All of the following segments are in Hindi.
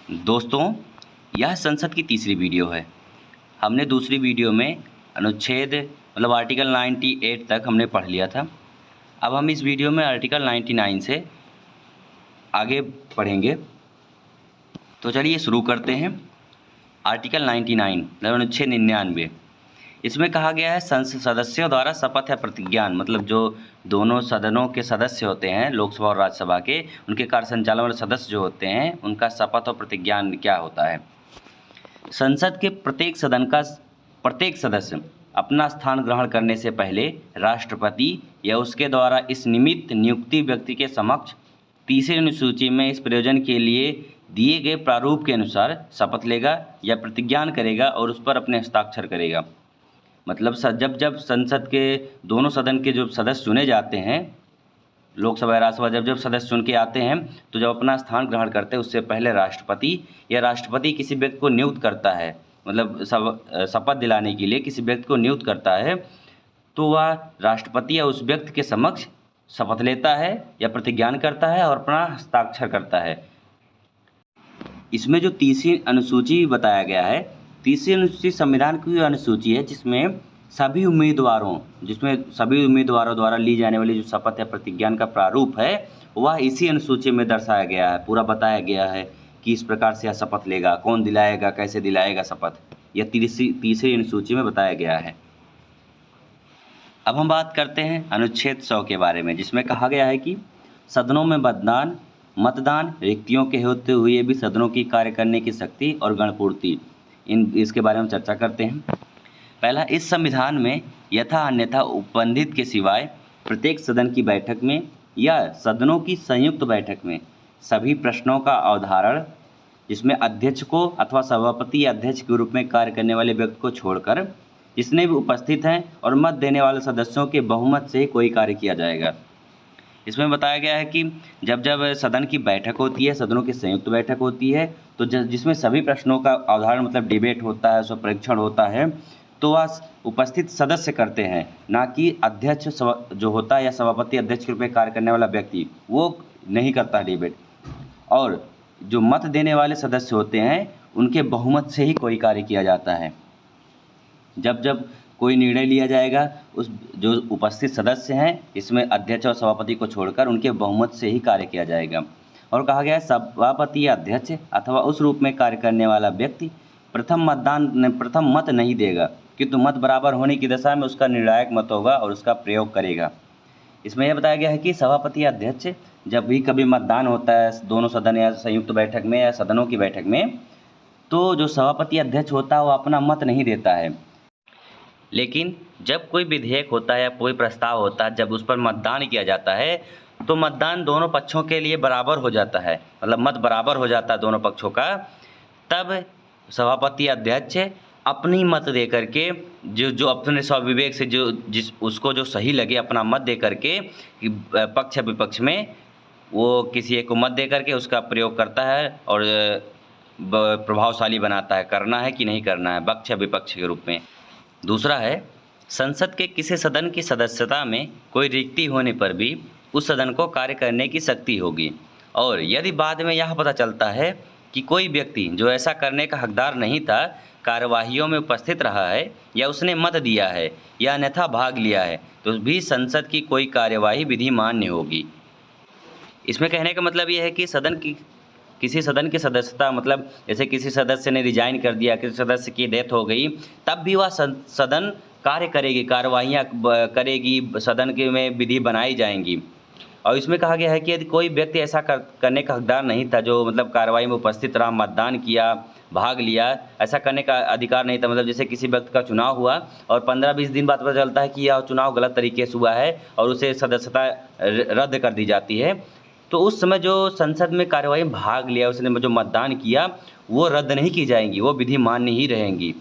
दोस्तों, यह संसद की तीसरी वीडियो है। हमने दूसरी वीडियो में अनुच्छेद आर्टिकल 98 तक हमने पढ़ लिया था। अब हम इस वीडियो में आर्टिकल 99 से आगे पढ़ेंगे। तो चलिए शुरू करते हैं। आर्टिकल 99 अनुच्छेद 99, इसमें कहा गया है संसद सदस्यों द्वारा शपथ या प्रतिज्ञान, मतलब जो दोनों सदनों के सदस्य होते हैं, लोकसभा और राज्यसभा के, उनके कार्य संचालन वाले सदस्य जो होते हैं, उनका शपथ और प्रतिज्ञान क्या होता है। संसद के प्रत्येक सदन का प्रत्येक सदस्य अपना स्थान ग्रहण करने से पहले राष्ट्रपति या उसके द्वारा इस निमित्त नियुक्ति व्यक्ति के समक्ष तीसरी अनुसूची में इस प्रयोजन के लिए दिए गए प्रारूप के अनुसार शपथ लेगा या प्रतिज्ञान करेगा और उस पर अपने हस्ताक्षर करेगा। मतलब जब जब संसद के दोनों सदन के जो सदस्य चुने जाते हैं, लोकसभा या राज्यसभा, जब सदस्य चुन के आते हैं, तो जब अपना स्थान ग्रहण करते हैं उससे पहले राष्ट्रपति किसी व्यक्ति को नियुक्त करता है, मतलब शपथ दिलाने के लिए किसी व्यक्ति को नियुक्त करता है, तो वह राष्ट्रपति या उस व्यक्ति के समक्ष शपथ लेता है या प्रतिज्ञान करता है और अपना हस्ताक्षर करता है। इसमें जो तीसरी अनुसूची बताया गया है, तीसरी अनुसूची संविधान की अनुसूची है जिसमें सभी उम्मीदवारों द्वारा ली जाने वाली जो शपथ या प्रतिज्ञान का प्रारूप है वह इसी अनुसूची में दर्शाया गया है। पूरा बताया गया है कि इस प्रकार से यह शपथ लेगा, कौन दिलाएगा, कैसे दिलाएगा शपथ, यह तीसरी अनुसूची में बताया गया है। अब हम बात करते हैं अनुच्छेद 100 के बारे में, जिसमें कहा गया है कि सदनों में मतदान रिक्तियों के होते हुए भी सदनों की कार्य करने की शक्ति और गणपूर्ति, इसके बारे में चर्चा करते हैं। पहला, इस संविधान में यथा अन्यथा उपबंधित के सिवाय प्रत्येक सदन की बैठक में या सदनों की संयुक्त बैठक में सभी प्रश्नों का अवधारण, जिसमें अध्यक्ष को अथवा सभापति या अध्यक्ष के रूप में कार्य करने वाले व्यक्ति को छोड़कर जितने भी उपस्थित हैं और मत देने वाले सदस्यों के बहुमत से ही कोई कार्य किया जाएगा। इसमें बताया गया है कि जब जब सदन की बैठक होती है, सदनों की संयुक्त बैठक होती है, तो जिसमें सभी प्रश्नों का अवधारण मतलब डिबेट होता है, उसका परीक्षण होता है, तो वह उपस्थित सदस्य करते हैं, ना कि अध्यक्ष जो होता है या सभापति अध्यक्ष के रूप में कार्य करने वाला व्यक्ति, वो नहीं करता डिबेट। और जो मत देने वाले सदस्य होते हैं उनके बहुमत से ही कोई कार्य किया जाता है। जब जब कोई निर्णय लिया जाएगा, उस जो उपस्थित सदस्य हैं, इसमें अध्यक्ष और सभापति को छोड़कर उनके बहुमत से ही कार्य किया जाएगा। और कहा गया है सभापति या अध्यक्ष अथवा उस रूप में कार्य करने वाला व्यक्ति प्रथम मत नहीं देगा, किंतु मत बराबर होने की दशा में उसका निर्णायक मत होगा और उसका प्रयोग करेगा। इसमें यह बताया गया है कि सभापति या अध्यक्ष जब भी कभी मतदान होता है दोनों सदन या संयुक्त बैठक में या सदनों की बैठक में, तो जो सभापति अध्यक्ष होता है वो अपना मत नहीं देता है। लेकिन जब कोई विधेयक होता है या कोई प्रस्ताव होता है, जब उस पर मतदान किया जाता है, तो मतदान दोनों पक्षों के लिए बराबर हो जाता है, मतलब मत बराबर हो जाता है दोनों पक्षों का। तब सभापति अध्यक्ष अपनी मत दे करके जो अपने स्वविवेक से उसको जो सही लगे अपना मत दे करके पक्ष विपक्ष में वो किसी एक को मत दे करके उसका प्रयोग करता है और प्रभावशाली बनाता है, करना है कि नहीं करना है, पक्ष विपक्ष के रूप में। दूसरा है, संसद के किसी सदन की सदस्यता में कोई रिक्ति होने पर भी उस सदन को कार्य करने की शक्ति होगी, और यदि बाद में यह पता चलता है कि कोई व्यक्ति जो ऐसा करने का हकदार नहीं था कार्यवाहियों में उपस्थित रहा है या उसने मत दिया है या अन्यथा भाग लिया है, तो भी संसद की कोई कार्यवाही विधि मान्य होगी। इसमें कहने का मतलब यह है कि किसी सदन की सदस्यता, मतलब जैसे किसी सदस्य ने रिजाइन कर दिया, किसी सदस्य की डेथ हो गई, तब भी वह सदन कार्य करेगी, कार्यवाहियाँ करेगी, सदन के में विधि बनाई जाएंगी। और इसमें कहा गया है कि यदि कोई व्यक्ति ऐसा करने का हकदार नहीं था, जो मतलब कार्रवाई में उपस्थित रहा, मतदान किया, भाग लिया, ऐसा करने का अधिकार नहीं था, मतलब जैसे किसी व्यक्ति का चुनाव हुआ और 15-20 दिन बाद पता चलता है कि यह चुनाव गलत तरीके से हुआ है और उसे सदस्यता रद्द कर दी जाती है, तो उस समय जो संसद में कार्यवाही में भाग लिया, उसने जो मतदान किया, वो रद्द नहीं की जाएंगी, वो विधि मान्य ही रहेंगी।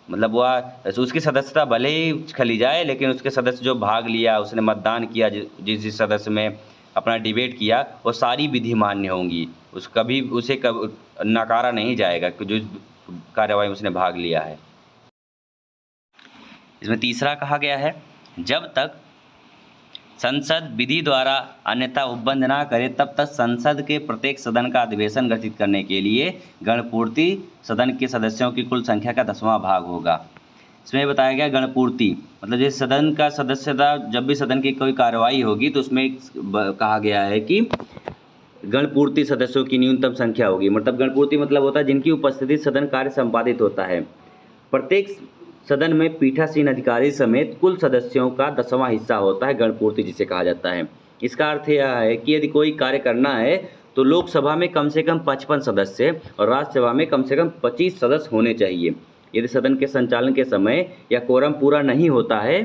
मतलब वह उसकी सदस्यता भले ही खली जाए, लेकिन उसके सदस्य जो भाग लिया, उसने मतदान किया, जिस सदस्य में अपना डिबेट किया, वो सारी विधि मान्य होंगी, कभी उसे नकारा नहीं जाएगा कि जो कार्यवाही में उसने भाग लिया है। इसमें तीसरा कहा गया है, जब तक संसद विधि द्वारा अन्यथा उपबंध न करे तब तक संसद के प्रत्येक सदन का अधिवेशन गठित करने के लिए गणपूर्ति सदन के सदस्यों की कुल संख्या का 10वां भाग होगा। इसमें बताया गया गणपूर्ति मतलब जैसे सदन का सदस्यता, जब भी सदन की कोई कार्रवाई होगी तो उसमें कहा गया है कि गणपूर्ति सदस्यों की न्यूनतम संख्या होगी। मतलब गणपूर्ति मतलब होता है जिनकी उपस्थिति सदन कार्य संपादित होता है। प्रत्येक सदन में पीठासीन अधिकारी समेत कुल सदस्यों का 10वां हिस्सा होता है, गणपूर्ति जिसे कहा जाता है। इसका अर्थ यह है कि यदि कोई कार्य करना है तो लोकसभा में कम से कम 55 सदस्य और राज्यसभा में कम से कम 25 सदस्य होने चाहिए। यदि सदन के संचालन के समय या कोरम पूरा नहीं होता है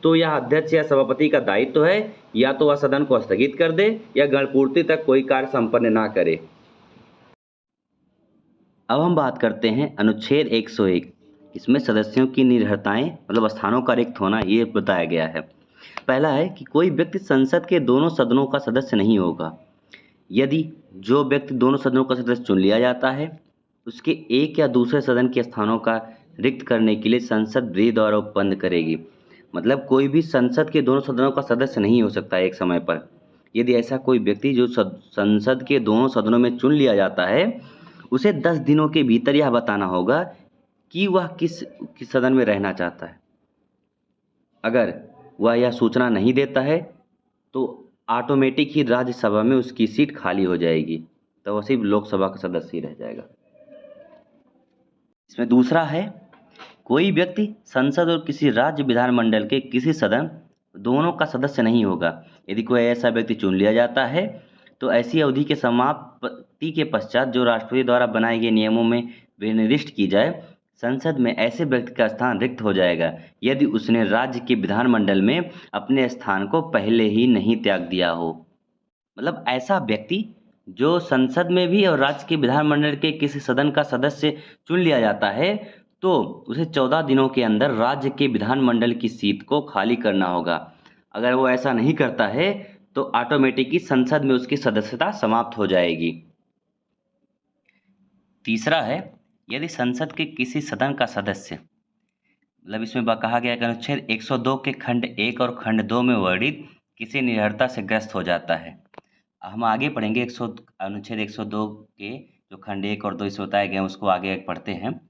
तो यह अध्यक्ष या सभापति का दायित्व है, या तो वह सदन को स्थगित कर दे या गणपूर्ति तक कोई कार्य संपन्न ना करे। अब हम बात करते हैं अनुच्छेद 101। इसमें सदस्यों की निर्भरताएं मतलब स्थानों का रिक्त होना ये बताया गया है। पहला है कि कोई व्यक्ति संसद के दोनों सदनों का सदस्य नहीं होगा। यदि जो व्यक्ति दोनों सदनों का सदस्य चुन लिया जाता है उसके एक या दूसरे सदन के स्थानों का रिक्त करने के लिए संसद विधि द्वारा उपबंध करेगी। मतलब कोई भी संसद के दोनों सदनों का सदस्य नहीं हो सकता एक समय पर। यदि ऐसा कोई व्यक्ति जो संसद के दोनों सदनों में चुन लिया जाता है उसे 10 दिनों के भीतर यह बताना होगा कि वह किस सदन में रहना चाहता है। अगर वह यह सूचना नहीं देता है तो ऑटोमेटिक ही राज्यसभा में उसकी सीट खाली हो जाएगी, तो वह सिर्फ लोकसभा का सदस्य ही रह जाएगा। इसमें दूसरा है कोई व्यक्ति संसद और किसी राज्य विधानमंडल के किसी सदन दोनों का सदस्य नहीं होगा। यदि कोई ऐसा व्यक्ति चुन लिया जाता है तो ऐसी अवधि के समाप्ति के पश्चात जो राष्ट्रपति द्वारा बनाए गए नियमों में विनिर्दिष्ट की जाए संसद में ऐसे व्यक्ति का स्थान रिक्त हो जाएगा यदि उसने राज्य के विधानमंडल में अपने स्थान को पहले ही नहीं त्याग दिया हो। मतलब ऐसा व्यक्ति जो संसद में भी और राज्य के विधानमंडल के किसी सदन का सदस्य चुन लिया जाता है तो उसे 14 दिनों के अंदर राज्य के विधानमंडल की सीट को खाली करना होगा। अगर वो ऐसा नहीं करता है तो ऑटोमेटिकली संसद में उसकी सदस्यता समाप्त हो जाएगी। तीसरा है यदि संसद के किसी सदन का सदस्य मतलब इसमें कहा गया कि अनुच्छेद 102 के खंड 1 और खंड 2 में वर्णित किसी निर्भरता से ग्रस्त हो जाता है। हम आगे पढ़ेंगे अनुच्छेद 102 के जो खंड 1 और 2 इसमें बताए गए उसको आगे पढ़ते हैं।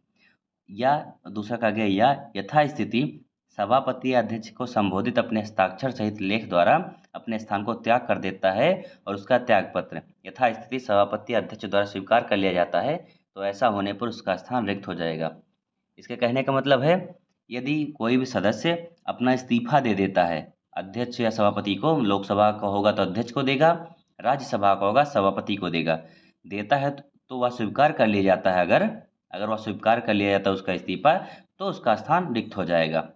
या दूसरा कहा गया या यथास्थिति सभापति या अध्यक्ष को संबोधित अपने हस्ताक्षर सहित लेख द्वारा अपने स्थान को त्याग कर देता है और उसका त्याग पत्र यथास्थिति सभापति या अध्यक्ष द्वारा स्वीकार कर लिया जाता है तो ऐसा होने पर उसका स्थान रिक्त हो जाएगा। इसके कहने का मतलब है यदि कोई भी सदस्य अपना इस्तीफा दे देता है अध्यक्ष या सभापति को, लोकसभा का होगा तो अध्यक्ष को देगा, राज्यसभा का होगा सभापति को देता है तो वह स्वीकार कर लिया जाता है। अगर वह स्वीकार कर लिया जाता है उसका इस्तीफा तो उसका स्थान रिक्त हो जाएगा।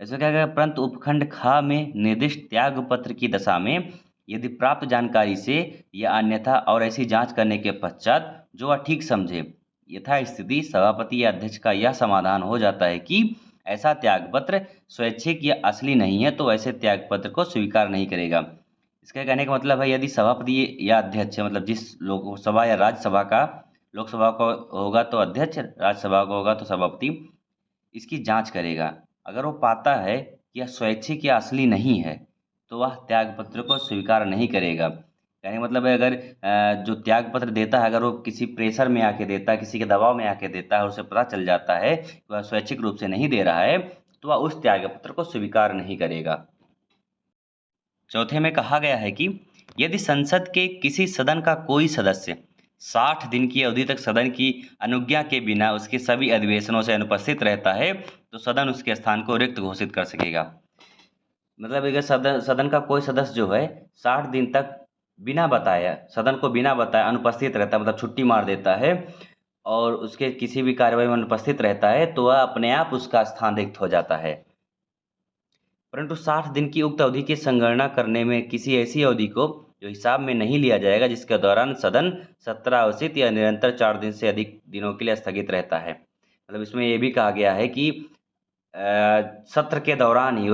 ऐसा क्या गया परंतु उपखंड खा में निर्दिष्ट त्याग पत्र की दशा में यदि प्राप्त जानकारी से या अन्यथा और ऐसी जांच करने के पश्चात जो वह ठीक समझे यथास्थिति सभापति या अध्यक्ष का यह समाधान हो जाता है कि ऐसा त्यागपत्र स्वैच्छिक या असली नहीं है तो ऐसे त्यागपत्र को स्वीकार नहीं करेगा। इसका कहने का मतलब है यदि सभापति या अध्यक्ष मतलब जिस लोकसभा या राज्यसभा का, लोकसभा को होगा तो अध्यक्ष, राज्यसभा को होगा तो सभापति, इसकी जांच करेगा। अगर वो पाता है कि यह स्वैच्छिक या असली नहीं है तो वह त्यागपत्र को स्वीकार नहीं करेगा। कहने का मतलब है अगर जो त्यागपत्र देता है अगर वो किसी प्रेशर में आके देता है, किसी के दबाव में आके देता है और उसे पता चल जाता है कि वह स्वैच्छिक रूप से नहीं दे रहा है तो वह उस त्यागपत्र को स्वीकार नहीं करेगा। चौथे में कहा गया है कि यदि संसद के किसी सदन का कोई सदस्य 60 दिन की अवधि तक सदन की अनुज्ञा के बिना उसके सभी अधिवेशनों से अनुपस्थित रहता है तो सदन उसके स्थान को रिक्त घोषित कर सकेगा। मतलब अगर सदन का कोई सदस्य जो है 60 दिन तक बिना बताए सदन को बिना बताए अनुपस्थित रहता है, मतलब छुट्टी मार देता है और उसके किसी भी कार्यवाही में अनुपस्थित रहता है तो वह अपने आप उसका स्थान रिक्त हो जाता है। परंतु 60 दिन की उक्त अवधि की संगणना करने में किसी ऐसी अवधि को जो हिसाब में नहीं लिया जाएगा जिसके दौरान सदन सत्रावसित या निरंतर 4 दिन से अधिक दिनों के लिए स्थगित रहता है। मतलब इसमें यह भी कहा गया है कि सत्र के दौरान ही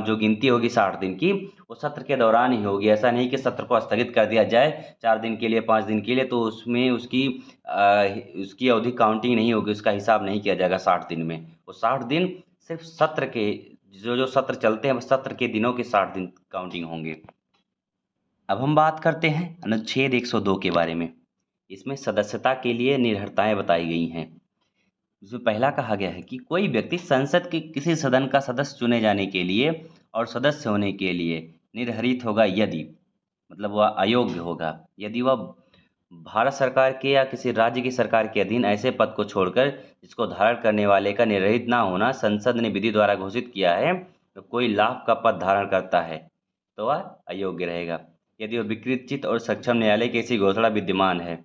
जो गिनती होगी 60 दिन की वो सत्र के दौरान ही होगी। ऐसा नहीं कि सत्र को स्थगित कर दिया जाए 4 दिन के लिए 5 दिन के लिए तो उसमें उसकी अवधि काउंटिंग नहीं होगी, उसका हिसाब नहीं किया जाएगा 60 दिन में। वो 60 दिन सिर्फ सत्र के जो जो सत्र चलते हैं सत्र के दिनों के 60 दिन काउंटिंग होंगे। अब हम बात करते हैं अनुच्छेद 102 के बारे में। इसमें सदस्यता के लिए निर्भरताएं बताई गई हैं। इसमें पहला कहा गया है कि कोई व्यक्ति संसद के किसी सदन का सदस्य चुने जाने के लिए और सदस्य होने के लिए निर्धारित होगा यदि, मतलब वह अयोग्य होगा यदि वह भारत सरकार के या किसी राज्य की सरकार के अधीन ऐसे पद को छोड़कर जिसको धारण करने वाले का निर्धारित ना होना संसद ने विधि द्वारा घोषित किया है, तो कोई लाभ का पद धारण करता है तो वह अयोग्य रहेगा। यदि वह विकृत चित्त और सक्षम न्यायालय की ऐसी घोषणा विद्यमान है।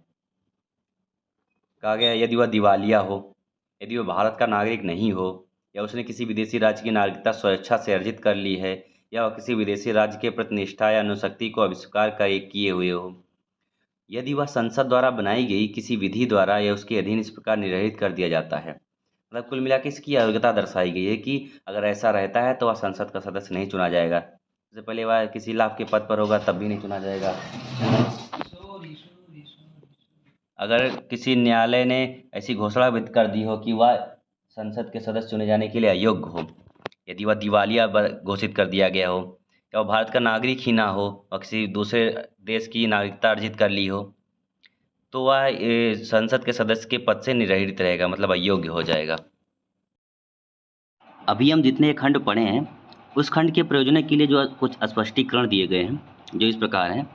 कहा गया यदि वह दिवालिया हो, यदि वह भारत का नागरिक नहीं हो, या उसने किसी विदेशी राज्य की नागरिकता स्वेच्छा से अर्जित कर ली है, या वह किसी विदेशी राज्य के प्रति निष्ठा या अनुशक्ति को आविष्कार कर किए हुए हो, यदि वह संसद द्वारा बनाई गई किसी विधि द्वारा या उसके अधीन इस प्रकार निर्धारित कर दिया जाता है। मतलब कुल मिलाकर इसकी योग्यता दर्शाई गई है कि अगर ऐसा रहता है तो वह संसद का सदस्य नहीं चुना जाएगा। इससे पहले वह किसी लाभ के पद पर होगा तब भी नहीं चुना जाएगा। अगर किसी न्यायालय ने ऐसी घोषणा भी कर दी हो कि वह संसद के सदस्य चुने जाने के लिए अयोग्य हो, यदि वह दिवालिया घोषित कर दिया गया हो, या वह भारत का नागरिक ही ना हो और किसी दूसरे देश की नागरिकता अर्जित कर ली हो, तो वह संसद के सदस्य के पद से निर्रहित रहेगा, मतलब अयोग्य हो जाएगा। अभी हम जितने खंड पढ़े हैं उस खंड के प्रयोजन के लिए जो कुछ स्पष्टीकरण दिए गए हैं जो इस प्रकार हैं।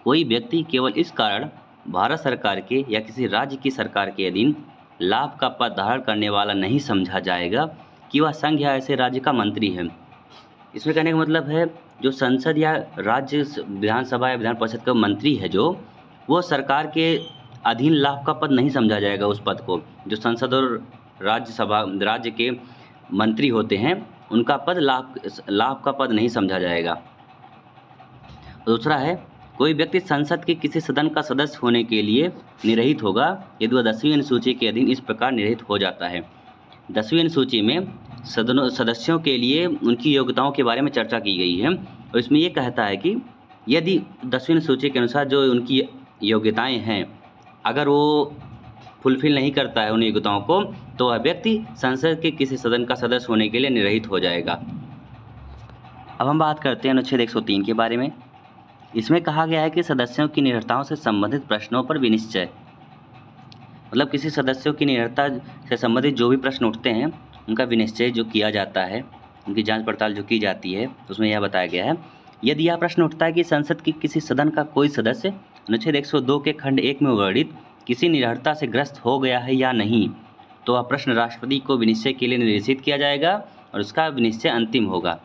कोई व्यक्ति केवल इस कारण भारत सरकार के या किसी राज्य की सरकार के अधीन लाभ का पद धारण करने वाला नहीं समझा जाएगा कि वह संघ या ऐसे राज्य का मंत्री है। इसमें कहने का मतलब है जो संसद या राज्य विधानसभा या विधान परिषद का मंत्री है जो वो सरकार के अधीन लाभ का पद नहीं समझा जाएगा। उस पद को जो संसद और राज्य के मंत्री होते हैं उनका पद लाभ का पद नहीं समझा जाएगा। दूसरा है कोई व्यक्ति संसद के किसी सदन का सदस्य होने के लिए निर्रहित होगा यदि वह 10वीं अनुसूची के अधीन इस प्रकार निर्रहित हो जाता है। 10वीं अनुसूची में सदस्यों के लिए उनकी योग्यताओं के बारे में चर्चा की गई है और इसमें ये कहता है कि यदि 10वीं अनुसूची के अनुसार जो उनकी योग्यताएं हैं अगर वो फुलफिल नहीं करता है उन योग्यताओं को तो वह व्यक्ति संसद के किसी सदन का सदस्य होने के लिए निर्रहित हो जाएगा। अब हम बात करते हैं अनुच्छेद 103 के बारे में। इसमें कहा गया है कि सदस्यों की निर्भरताओं से संबंधित प्रश्नों पर विनिश्चय, मतलब किसी सदस्यों की निर्भरता से संबंधित जो भी प्रश्न उठते हैं उनका विनिश्चय जो किया जाता है, उनकी जांच पड़ताल जो की जाती है उसमें यह बताया गया है यदि यह प्रश्न उठता है कि संसद की किसी सदन का कोई सदस्य अनुच्छेद 102 के खंड 1 में वर्णित किसी निर्भरता से ग्रस्त हो गया है या नहीं, तो वह प्रश्न राष्ट्रपति को विनिश्चय के लिए निर्देशित किया जाएगा और उसका विनिश्चय अंतिम होगा।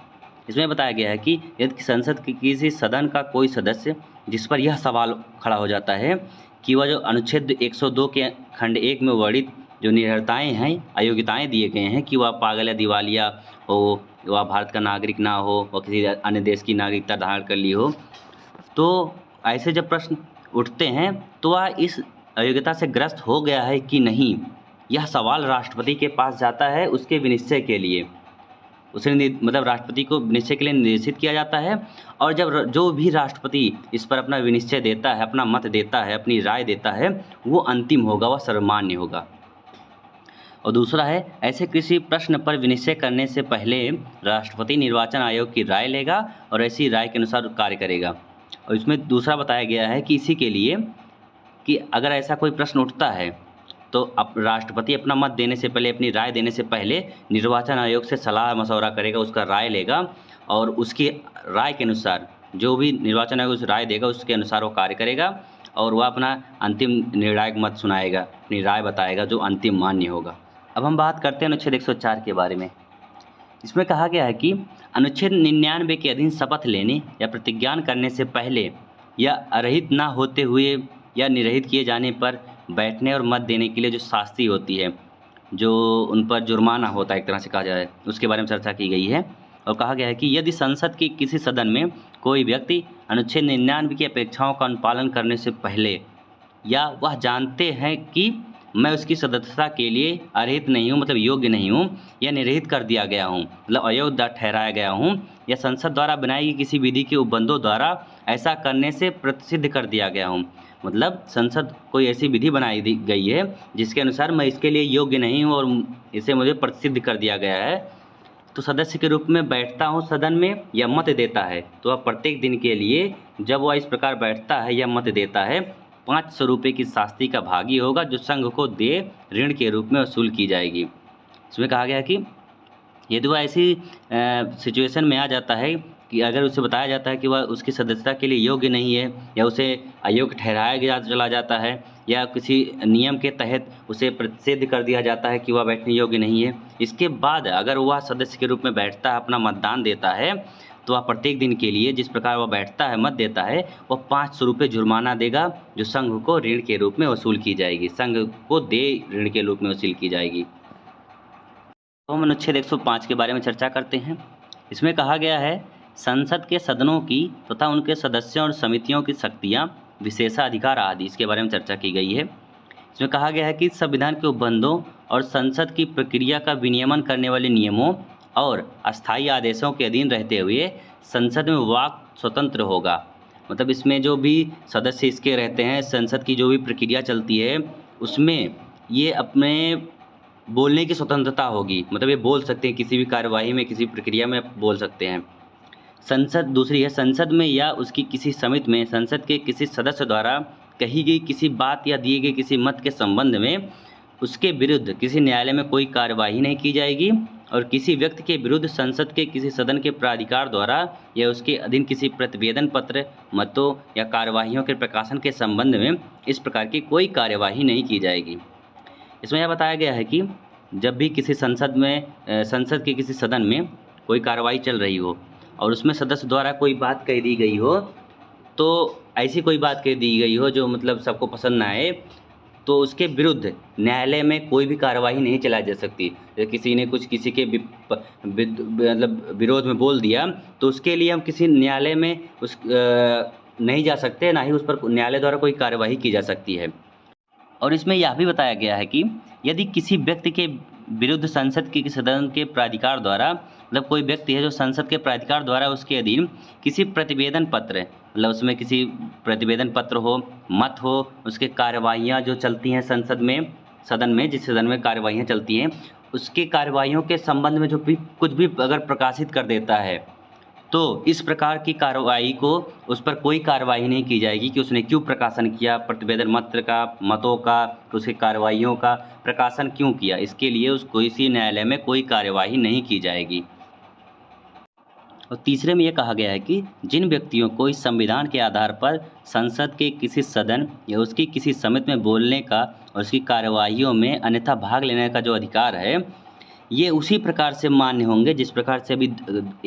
इसमें बताया गया है कि यदि संसद के किसी सदन का कोई सदस्य जिस पर यह सवाल खड़ा हो जाता है कि वह जो अनुच्छेद 102 के खंड 1 में वर्णित जो निर्भरताएं हैं अयोग्यताएं दिए गए हैं कि वह पागल या दिवालिया हो, वह भारत का नागरिक ना हो और किसी अन्य देश की नागरिकता धारण कर ली हो, तो ऐसे जब प्रश्न उठते हैं तो वह इस अयोग्यता से ग्रस्त हो गया है कि नहीं, यह सवाल राष्ट्रपति के पास जाता है उसके विनिश्चय के लिए। उसे मतलब राष्ट्रपति को विनिश्चय के लिए निर्देशित किया जाता है और जब जो भी राष्ट्रपति इस पर अपना विनिश्चय देता है, अपना मत देता है, अपनी राय देता है, वो अंतिम होगा, वह सर्वमान्य होगा। और दूसरा है ऐसे किसी प्रश्न पर विनिश्चय करने से पहले राष्ट्रपति निर्वाचन आयोग की राय लेगा और ऐसी राय के अनुसार कार्य करेगा। और इसमें दूसरा बताया गया है कि इसी के लिए कि अगर ऐसा कोई प्रश्न उठता है तो राष्ट्रपति अपना मत देने से पहले, अपनी राय देने से पहले निर्वाचन आयोग से सलाह मशवरा करेगा, उसका राय लेगा और उसकी राय के अनुसार जो भी निर्वाचन आयोग उस राय देगा उसके अनुसार वो कार्य करेगा और वह अपना अंतिम निर्णायक मत सुनाएगा, अपनी राय बताएगा जो अंतिम मान्य होगा। अब हम बात करते हैं अनुच्छेद 104 के बारे में। इसमें कहा गया है कि अनुच्छेद 99 के अधीन शपथ लेने या प्रतिज्ञान करने से पहले या अर्हित न होते हुए या निर्रहित किए जाने पर बैठने और मत देने के लिए जो शास्ति होती है, जो उन पर जुर्माना होता है एक तरह से कहा जाए, उसके बारे में चर्चा की गई है। और कहा गया है कि यदि संसद के किसी सदन में कोई व्यक्ति अनुच्छेद 99 की अपेक्षाओं का अनुपालन करने से पहले या वह जानते हैं कि मैं उसकी सदस्यता के लिए अर्हित नहीं हूँ, मतलब योग्य नहीं हूँ, या निर्रहित कर दिया गया हूँ, मतलब अयोग्य ठहराया गया हूँ, या संसद द्वारा बनाई गई किसी विधि के उपबंधों द्वारा ऐसा करने से प्रतिसिद्ध कर दिया गया हूँ, मतलब संसद कोई ऐसी विधि बनाई गई है जिसके अनुसार मैं इसके लिए योग्य नहीं हूँ और इसे मुझे प्रतिसिद्ध कर दिया गया है, तो सदस्य के रूप में बैठता हूँ सदन में या मत देता है, तो वह प्रत्येक दिन के लिए जब वह इस प्रकार बैठता है या मत देता है 500 रुपये की शास्ति का भागी होगा, जो संघ को देय ऋण के रूप में वसूल की जाएगी। इसमें कहा गया है कि यदि वह ऐसी सिचुएशन में आ जाता है कि अगर उसे बताया जाता है कि वह उसकी सदस्यता के लिए योग्य नहीं है या उसे अयोग्य ठहराया गया चला जाता है या किसी नियम के तहत उसे प्रतिषेध कर दिया जाता है कि वह बैठने योग्य नहीं है, इसके बाद अगर वह सदस्य के रूप में बैठता है, अपना मतदान देता है, तो वह प्रत्येक दिन के लिए जिस प्रकार वह बैठता है, मत देता है, वह 500 रुपये जुर्माना देगा, जो संघ को ऋण के रूप में वसूल की जाएगी, संघ को देय ऋण के रूप में वसूल की जाएगी। तो हम अनुच्छेद 105 के बारे में चर्चा करते हैं। इसमें कहा गया है संसद के सदनों की तथा उनके सदस्यों और समितियों की शक्तियाँ, विशेषाधिकार आदि, इसके बारे में चर्चा की गई है। इसमें कहा गया है कि संविधान के उपबंधों और संसद की प्रक्रिया का विनियमन करने वाले नियमों और अस्थायी आदेशों के अधीन रहते हुए संसद में वाक स्वतंत्र होगा। मतलब इसमें जो भी सदस्य इसके रहते हैं, संसद की जो भी प्रक्रिया चलती है उसमें ये अपने बोलने की स्वतंत्रता होगी, मतलब ये बोल सकते हैं, किसी भी कार्यवाही में, किसी प्रक्रिया में बोल सकते हैं। संसद दूसरी है, संसद में या उसकी किसी समिति में संसद के किसी सदस्य द्वारा कही गई किसी बात या दिए गए किसी मत के संबंध में उसके विरुद्ध किसी न्यायालय में कोई कार्यवाही नहीं की जाएगी, और किसी व्यक्ति के विरुद्ध संसद के किसी सदन के प्राधिकार द्वारा या उसके अधीन किसी प्रतिवेदन पत्र, मतों या कार्यवाहियों के प्रकाशन के संबंध में इस प्रकार की कोई कार्यवाही नहीं की जाएगी। इसमें यह बताया गया है कि जब भी किसी संसद के किसी सदन में कोई कार्रवाई चल रही हो और उसमें सदस्य द्वारा कोई बात कह दी गई हो, तो ऐसी कोई बात कह दी गई हो जो मतलब सबको पसंद ना आए, तो उसके विरुद्ध न्यायालय में कोई भी कार्यवाही नहीं चलाई जा सकती। किसी ने कुछ किसी के मतलब विरोध में बोल दिया, तो उसके लिए हम किसी न्यायालय में नहीं जा सकते, ना ही उस पर न्यायालय द्वारा कोई कार्यवाही की जा सकती है। और इसमें यह भी बताया गया है कि यदि किसी व्यक्ति के विरुद्ध संसद के सदन के प्राधिकार द्वारा, मतलब कोई व्यक्ति है जो संसद के प्राधिकार द्वारा उसके अधीन किसी प्रतिवेदन पत्र, मतलब उसमें किसी प्रतिवेदन पत्र हो, मत हो, उसके कार्यवाहियाँ जो चलती हैं संसद में, सदन में, जिस सदन में कार्यवाहियाँ चलती हैं, उसके कार्यवाहियों के संबंध में जो भी कुछ भी अगर प्रकाशित कर देता है, तो इस प्रकार की कार्रवाई को उस पर कोई कार्रवाई नहीं की जाएगी कि उसने क्यों प्रकाशन किया, प्रतिवेदन पत्र का, मतों का, उसके कार्रवाइयों का प्रकाशन क्यों किया, इसके लिए उसको इसी न्यायालय में कोई कार्यवाही नहीं की जाएगी। और तीसरे में ये कहा गया है कि जिन व्यक्तियों को इस संविधान के आधार पर संसद के किसी सदन या उसकी किसी समिति में बोलने का और उसकी कार्यवाहियों में अन्यथा भाग लेने का जो अधिकार है, ये उसी प्रकार से मान्य होंगे जिस प्रकार से अभी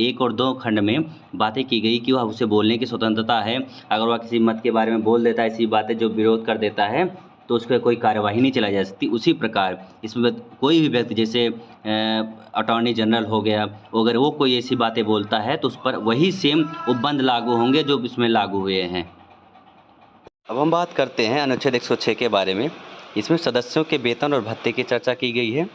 1 और 2 खंड में बातें की गई कि वह उसे बोलने की स्वतंत्रता है। अगर वह किसी मत के बारे में बोल देता है, ऐसी बातें जो विरोध कर देता है, तो उस पर कोई कार्यवाही नहीं चलाई जा सकती। उसी प्रकार इसमें कोई भी व्यक्ति, जैसे अटॉर्नी जनरल हो गया, अगर वो कोई ऐसी बातें बोलता है तो उस पर वही सेम उपबंध लागू होंगे जो इसमें लागू हुए हैं। अब हम बात करते हैं अनुच्छेद 106 के बारे में। इसमें सदस्यों के वेतन और भत्ते की चर्चा की गई है।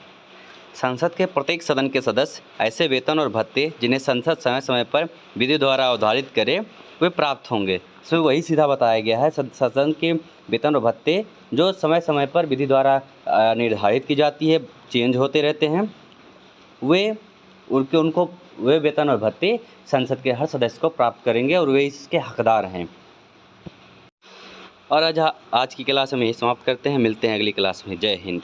संसद के प्रत्येक सदन के सदस्य ऐसे वेतन और भत्ते जिन्हें संसद समय समय पर विधि द्वारा अवधारित करे, वे प्राप्त होंगे। इसमें वही सीधा बताया गया है, सदन के वेतन और भत्ते जो समय समय पर विधि द्वारा निर्धारित की जाती है, चेंज होते रहते हैं, वे वेतन और भत्ते संसद के हर सदस्य को प्राप्त करेंगे और वे इसके हकदार हैं। और आज की क्लास में यही समाप्त करते हैं। मिलते हैं अगली क्लास में। जय हिंद।